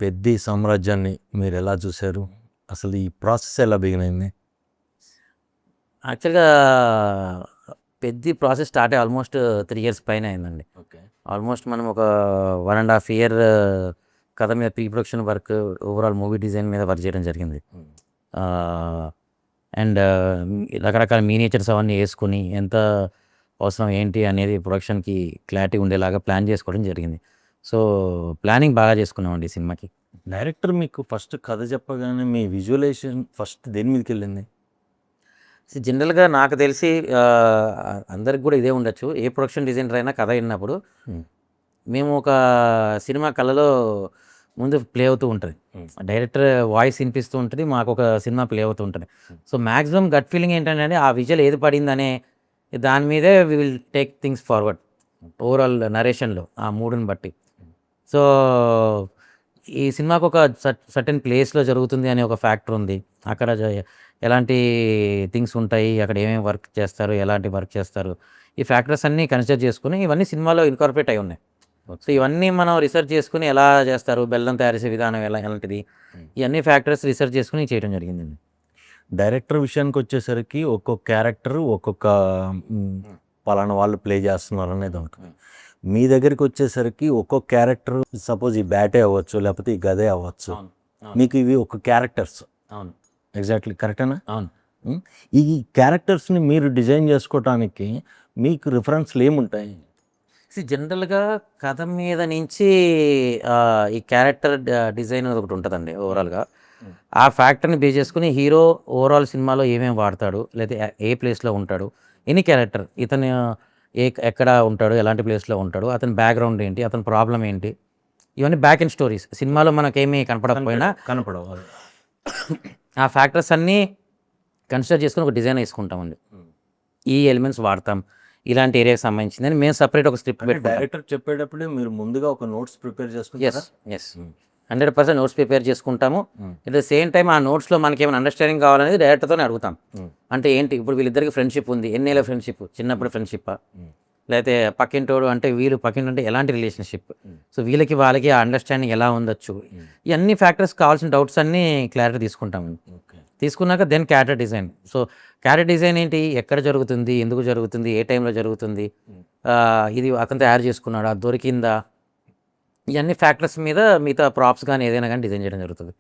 పెద్ది సామ్రాజ్యాన్ని మీరు ఎలా చూశారు? అసలు ఈ ప్రాసెస్ ఎలా బిగిన్ అయింది? యాక్చువల్గా పెద్ద ప్రాసెస్ స్టార్ట్ అయ్యి ఆల్మోస్ట్ 3 years పైన అయిందండి. ఓకే. ఆల్మోస్ట్ మనం ఒక 1.5 year కథ మీద pre production work, overall movie design మీద వర్క్ చేయడం జరిగింది. అండ్ రకరకాల మీనియేచర్స్ అవన్నీ వేసుకుని ఎంత అవసరం ఏంటి అనేది ప్రొడక్షన్కి క్లారిటీ ఉండేలాగా ప్లాన్ చేసుకోవడం జరిగింది. సో ప్లానింగ్ బాగా చేసుకున్నామండి ఈ సినిమాకి. డైరెక్టర్ మీకు ఫస్ట్ కథ చెప్పగానే మీ విజువలైజేషన్ ఫస్ట్ దేని మీదకి వెళ్ళింది? జనరల్గా నాకు తెలిసి అందరికి కూడా ఇదే ఉండొచ్చు. ఏ ప్రొడక్షన్ డిజైనర్ అయినా కథ విన్నప్పుడు మేము ఒక సినిమా కళలో ముందు ప్లే అవుతూ ఉంటుంది. డైరెక్టర్ వాయిస్ వినిపిస్తూ ఉంటుంది, మాకు ఒక సినిమా ప్లే అవుతూ ఉంటుంది. సో మ్యాక్సిమం గట్ ఫీలింగ్ ఏంటంటే ఆ విజువల్ ఏది పడిందనే దాని మీదే we will take things forward overall నరేషన్లో ఆ మూడుని బట్టి. సో ఈ సినిమాకు ఒక సర్టెన్ ప్లేస్లో జరుగుతుంది అనే ఒక ఫ్యాక్టర్ ఉంది. అక్కడ ఎలాంటి థింగ్స్ ఉంటాయి, అక్కడ ఏమేమి వర్క్ చేస్తారు, ఎలాంటి వర్క్ చేస్తారు, ఈ ఫ్యాక్టర్స్ అన్నీ కన్సిడర్ చేసుకుని ఇవన్నీ సినిమాలో ఇన్కార్పొరేట్ అయి ఉన్నాయి. సో ఇవన్నీ మనం రీసెర్చ్ చేసుకుని ఎలా చేస్తారు, బెల్లం తయారు చేసే విధానం ఎలాంటిది, ఇవన్నీ ఫ్యాక్టర్స్ రీసెర్చ్ చేసుకుని చేయడం జరిగింది. డైరెక్టర్ విషయానికి వచ్చేసరికి ఒక్కొక్క క్యారెక్టర్ ఒక్కొక్క పలానా వాళ్ళు ప్లే చేస్తున్నారు అనేది ఉంటుంది. మీ దగ్గరికి వచ్చేసరికి ఒక్కొక్క క్యారెక్టర్ సపోజ్ ఈ బ్యాటే అవ్వచ్చు, లేకపోతే ఈ గదే అవ్వచ్చు, మీకు ఇవి ఒక క్యారెక్టర్స్. అవును, ఎగ్జాక్ట్లీ కరెక్టేనా? అవును. ఈ క్యారెక్టర్స్ని మీరు డిజైన్ చేసుకోవటానికి మీకు రిఫరెన్స్లు ఏముంటాయి? జనరల్గా కథ మీద నుంచి ఈ క్యారెక్టర్ డిజైన్ ఒకటి ఉంటుందండి ఓవరాల్గా. ఆ ఫ్యాక్టర్ని బేస్ చేసుకుని హీరో ఓవరాల్ సినిమాలో ఏమేమి వాడతాడు, లేదా ఏ ప్లేస్లో ఉంటాడు, ఎనీ క్యారెక్టర్ ఇతను ఎక్కడ ఉంటాడు, ఎలాంటి ప్లేస్లో ఉంటాడు, అతని బ్యాక్గ్రౌండ్ ఏంటి, అతని ప్రాబ్లం ఏంటి, ఇవన్నీ బ్యాక్ అండ్ స్టోరీస్ సినిమాలో మనకేమీ కనపడకపోయినా కనపడవు. ఆ ఫ్యాక్టర్స్ అన్నీ కన్సిడర్ చేసుకుని ఒక డిజైన్ వేసుకుంటామండి. ఈ ఎలిమెంట్స్ వాడతాం, ఇలాంటి ఏరియాకి సంబంధించిందని మేము సపరేట్ ఒక స్క్రిప్ట్ పెట్టి డైరెక్టర్ చెప్పేటప్పుడు మీరు ముందుగా ఒక నోట్స్ ప్రిపేర్ చేసుకుంటారా? ఎస్ 100% నోట్స్ ప్రిపేర్ చేసుకుంటాము. అట్ ద సేమ్ టైం ఆ నోట్స్లో మనకి ఏమైనా అండర్స్టాండింగ్ కావాలనేది డైరెక్టర్తోనే అడుగుతాం. అంటే ఏంటి ఇప్పుడు వీళ్ళిద్దరికి ఫ్రెండ్షిప్ ఉంది, ఎన్నేళ్ళ ఫ్రెండ్షిప్, చిన్నప్పుడు ఫ్రెండ్షిప్పా, లేకపోతే పక్కింటోడు అంటే వీళ్ళు పక్కింటి అంటే ఎలాంటి రిలేషన్షిప్, సో వీళ్ళకి వాళ్ళకి ఆ అండర్స్టాండింగ్ ఎలా ఉండొచ్చు, ఇవన్నీ ఫ్యాక్టర్స్ కావాల్సిన డౌట్స్ అన్నీ క్లారిటీ తీసుకుంటాము. తీసుకున్నాక then character design. So character design ఏంటి, ఎక్కడ జరుగుతుంది, ఎందుకు జరుగుతుంది, ఏ టైంలో జరుగుతుంది, ఇది అతను తయారు చేసుకున్నాడా, దొరికిందా, ఇవన్నీ ఫ్యాక్టర్స్ మీద మిగతా ప్రాప్స్ కానీ ఏదైనా కానీ డిజైన్ చేయడం జరుగుతుంది.